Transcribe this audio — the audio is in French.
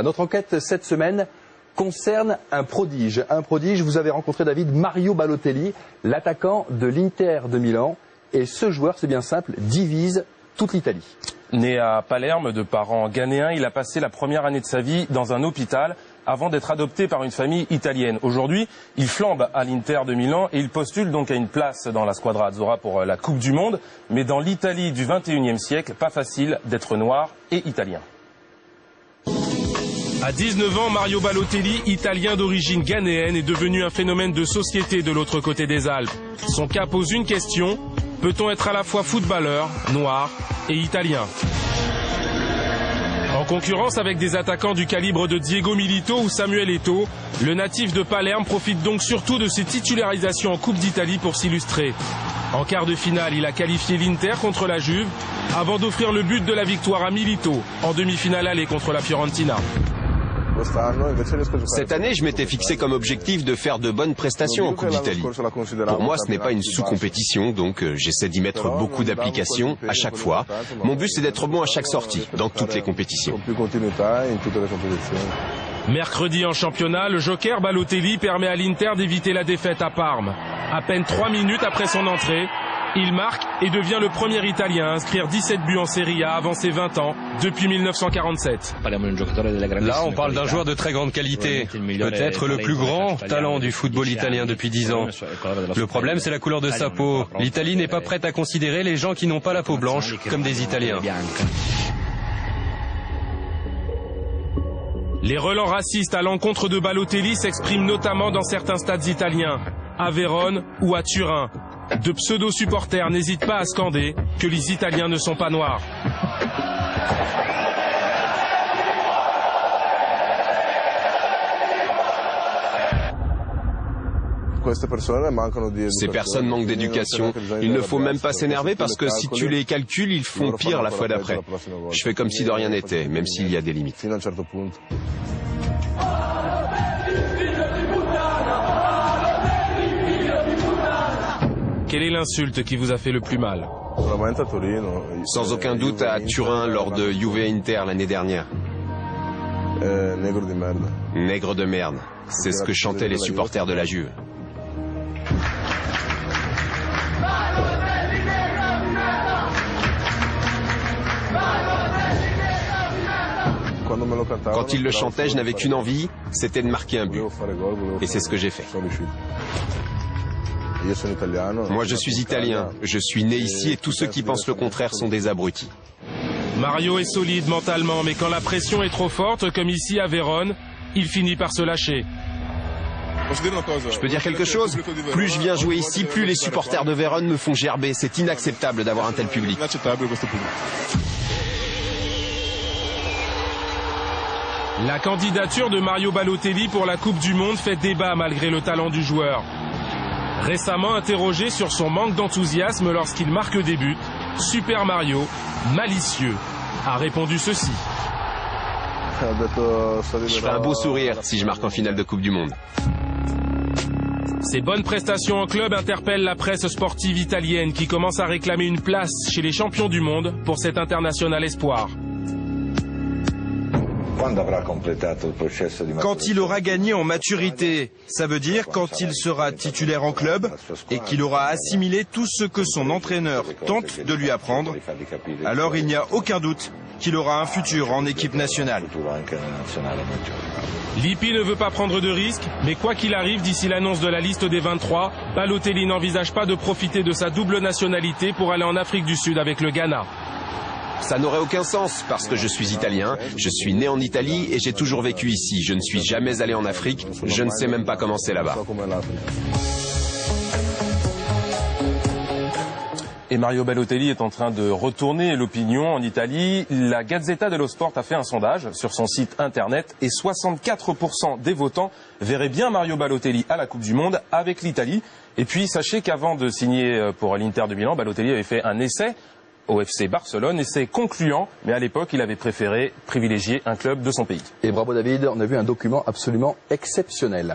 Notre enquête cette semaine concerne un prodige. Un prodige, vous avez rencontré David, Mario Balotelli, l'attaquant de l'Inter de Milan. Et ce joueur, c'est bien simple, divise toute l'Italie. Né à Palerme de parents ghanéens, il a passé la première année de sa vie dans un hôpital avant d'être adopté par une famille italienne. Aujourd'hui, il flambe à l'Inter de Milan et il postule donc à une place dans la Squadra Azzurra pour la Coupe du Monde. Mais dans l'Italie du XXIe siècle, pas facile d'être noir et italien. À 19 ans, Mario Balotelli, italien d'origine ghanéenne, est devenu un phénomène de société de l'autre côté des Alpes. Son cas pose une question: peut-on être à la fois footballeur, noir et italien? En concurrence avec des attaquants du calibre de Diego Milito ou Samuel Eto'o, le natif de Palerme profite donc surtout de ses titularisations en Coupe d'Italie pour s'illustrer. En quart de finale, il a qualifié l'Inter contre la Juve avant d'offrir le but de la victoire à Milito en demi-finale aller contre la Fiorentina. Cette année, je m'étais fixé comme objectif de faire de bonnes prestations en Coupe d'Italie. Pour moi, ce n'est pas une sous-compétition, donc j'essaie d'y mettre beaucoup d'applications à chaque fois. Mon but, c'est d'être bon à chaque sortie, dans toutes les compétitions. Mercredi en championnat, le joker Balotelli permet à l'Inter d'éviter la défaite à Parme. À peine 3 minutes après son entrée, il marque et devient le premier Italien à inscrire 17 buts en Serie A avant ses 20 ans, depuis 1947. Là, on parle d'un joueur de très grande qualité, peut-être le plus grand talent du football italien depuis 10 ans. Le problème, c'est la couleur de sa peau. L'Italie n'est pas prête à considérer les gens qui n'ont pas la peau blanche comme des Italiens. Les relents racistes à l'encontre de Balotelli s'expriment notamment dans certains stades italiens, à Vérone ou à Turin. De pseudo-supporters n'hésitent pas à scander que les Italiens ne sont pas noirs. Ces personnes manquent d'éducation. Il ne faut même pas s'énerver parce que si tu les calcules, ils font pire la fois d'après. Je fais comme si de rien n'était, même s'il y a des limites. Quelle est l'insulte qui vous a fait le plus mal? Sans aucun doute à Turin lors de Juve Inter l'année dernière. Nègre de merde. C'est ce que chantaient les supporters de la Juve. Quand il le chantait, je n'avais qu'une envie, c'était de marquer un but. Et c'est ce que j'ai fait. Moi, je suis italien, je suis né ici et tous ceux qui pensent le contraire sont des abrutis. Mario est solide mentalement, mais quand la pression est trop forte, comme ici à Vérone, il finit par se lâcher. Je peux dire quelque chose? Plus je viens jouer ici, plus les supporters de Vérone me font gerber. C'est inacceptable d'avoir un tel public. La candidature de Mario Balotelli pour la Coupe du Monde fait débat malgré le talent du joueur. Récemment interrogé sur son manque d'enthousiasme lorsqu'il marque des buts, Super Mario, malicieux, a répondu ceci. Je ferai un beau sourire si je marque en finale de Coupe du Monde. Ses bonnes prestations en club interpellent la presse sportive italienne qui commence à réclamer une place chez les champions du monde pour cet international espoir. Quand il aura gagné en maturité, ça veut dire quand il sera titulaire en club et qu'il aura assimilé tout ce que son entraîneur tente de lui apprendre, alors il n'y a aucun doute qu'il aura un futur en équipe nationale. Lippi ne veut pas prendre de risques, mais quoi qu'il arrive d'ici l'annonce de la liste des 23, Balotelli n'envisage pas de profiter de sa double nationalité pour aller en Afrique du Sud avec le Ghana. Ça n'aurait aucun sens parce que je suis italien, je suis né en Italie et j'ai toujours vécu ici. Je ne suis jamais allé en Afrique, je ne sais même pas comment c'est là-bas. Et Mario Balotelli est en train de retourner l'opinion en Italie. La Gazzetta dello Sport a fait un sondage sur son site internet et 64% des votants verraient bien Mario Balotelli à la Coupe du Monde avec l'Italie. Et puis sachez qu'avant de signer pour l'Inter de Milan, Balotelli avait fait un essai au FC Barcelone, essai concluant, mais à l'époque il avait préféré privilégier un club de son pays. Et bravo David, on a vu un document absolument exceptionnel.